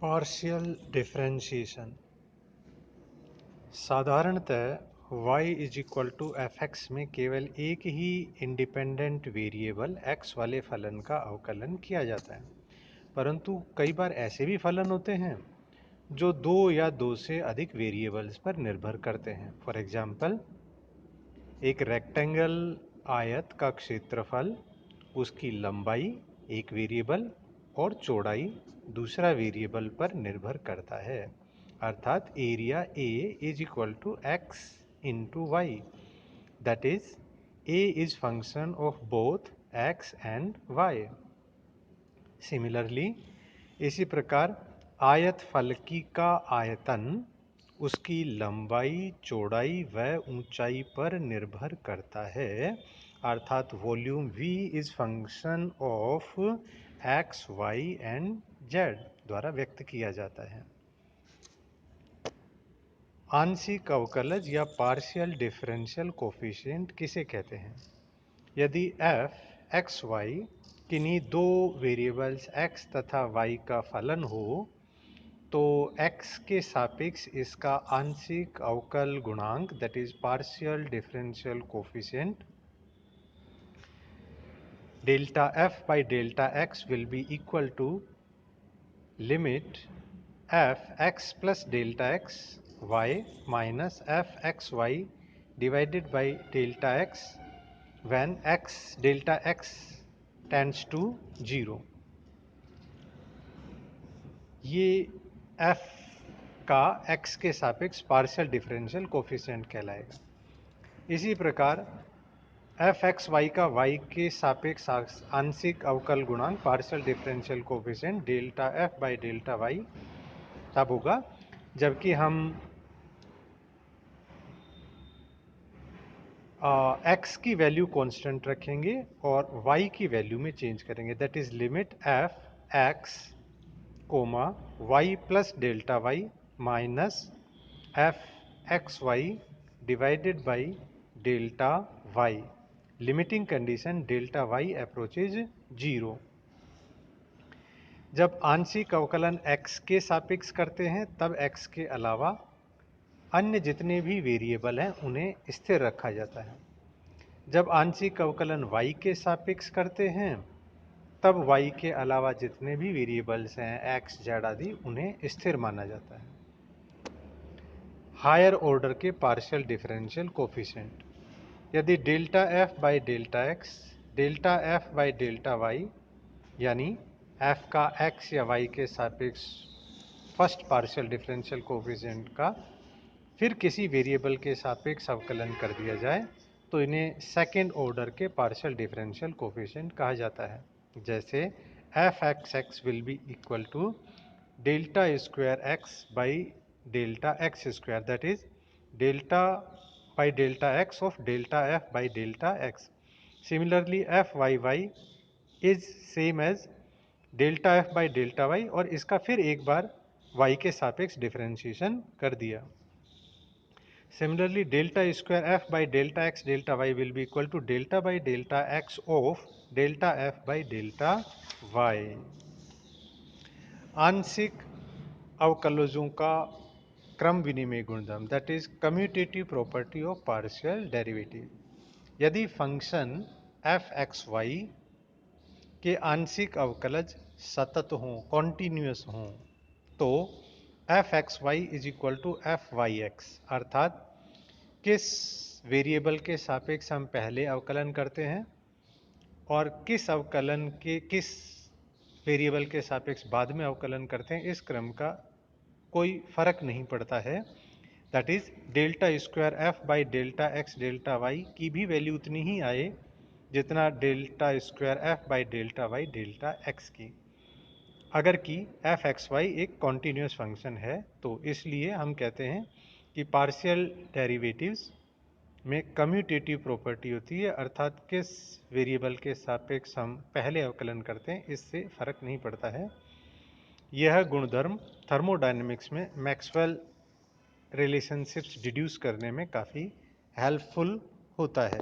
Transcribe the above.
Partial differentiation. साधारणतः y is equal to f x में केवल एक ही इंडिपेंडेंट वेरिएबल x वाले फलन का अवकलन किया जाता है, परंतु कई बार ऐसे भी फलन होते हैं जो दो या दो से अधिक वेरिएबल्स पर निर्भर करते हैं। फॉर एग्जाम्पल, एक रेक्टेंगल आयत का क्षेत्रफल, उसकी लंबाई एक वेरिएबल और चौड़ाई दूसरा वेरिएबल पर निर्भर करता है। अर्थात area A is equal to x into y, that is A is function of both x and y. Similarly, इसी प्रकार आयत फलकी का आयतन उसकी लंबाई, चौड़ाई व ऊंचाई पर निर्भर करता है। अर्थात volume V is function of x, y and z द्वारा व्यक्त किया जाता है। आंशिक अवकलज या पार्शियल डिफरेंशियल कोफिशिएंट किसे कहते हैं? यदि f एक्स वाई किन्हीं दो वेरिएबल्स x तथा y का फलन हो, तो x के सापेक्ष इसका आंशिक अवकल गुणांक, that is partial differential coefficient, delta f by delta x will be equal to limit f x plus delta x y minus f x y divided by delta x when x delta x tends to 0। ये f का x के सापेक्ष partial differential coefficient कहलाएगा। इसी प्रकार f x Y का y के सापेक्ष आंशिक अवकल गुणांक partial differential coefficient delta f by delta y तब होगा जबकि हम x की वैल्यू कांस्टेंट रखेंगे और y की वैल्यू में चेंज करेंगे। That is limit f x comma y plus delta y minus f x y divided by delta y, limiting condition delta y approaches 0। जब आंशिक अवकलन x के सापेक्ष करते हैं तब x के अलावा अन्य जितने भी वेरिएबल हैं उन्हें स्थिर रखा जाता है। जब आंशिक अवकलन y के सापेक्ष करते हैं तब y के अलावा जितने भी वेरिएबल्स हैं x, z आदि, उन्हें स्थिर माना जाता है। हायर ऑर्डर के पार्शियल डिफरेंशियल कोफिशिएंट। यदि delta f by delta x delta f by delta y यानी f का x या y के सापेक्ष फर्स्ट पार्शियल डिफरेंशियल कोफिशिएंट का फिर किसी वेरिएबल के सापेक्ष अवकलन कर दिया जाए तो इन्हें सेकेंड ऑर्डर के पार्शियल डिफरेंशियल कोफिशिएंट कहा जाता है। जैसे f x x will be equal to delta square x by delta x square, that is delta by delta x of delta f by delta x. Similarly f y y is same as delta f by delta y और इसका फिर एक बार y के सापेक्ष differentiation कर दिया। Similarly, delta square f by delta x delta y will be equal to delta by delta x of delta f by delta y। आंशिक अवकलजों का क्रम विनिमय गुणधर्म, that is commutative property of partial derivative. यदि function f x y के आंशिक अवकलज सतत हों, कॉन्टिन्यूअस हों, तो f x y is equal to f y x, अर्थात किस वेरिएबल के सापेक्ष हम पहले अवकलन करते हैं और किस अवकलन के किस वेरिएबल के सापेक्ष बाद में अवकलन करते हैं, इस क्रम का कोई फर्क नहीं पड़ता है। That is delta square f by delta x delta y की भी वैल्यू उतनी ही आए जितना delta square f by delta y delta x की, अगर कि एफ एक्स वाई एक कॉन्टिन्यूस फंक्शन है। तो इसलिए हम कहते हैं कि पार्शियल डेरिवेटिव्स में कम्यूटेटिव प्रॉपर्टी होती है, अर्थात किस वेरिएबल के सापेक्ष हम पहले अवकलन करते हैं इससे फर्क नहीं पड़ता है। यह गुणधर्म थर्मोडायनेमिक्स में मैक्सवेल रिलेशनशिप्स डिड्यूस करने में काफ़ी हेल्पफुल होता है।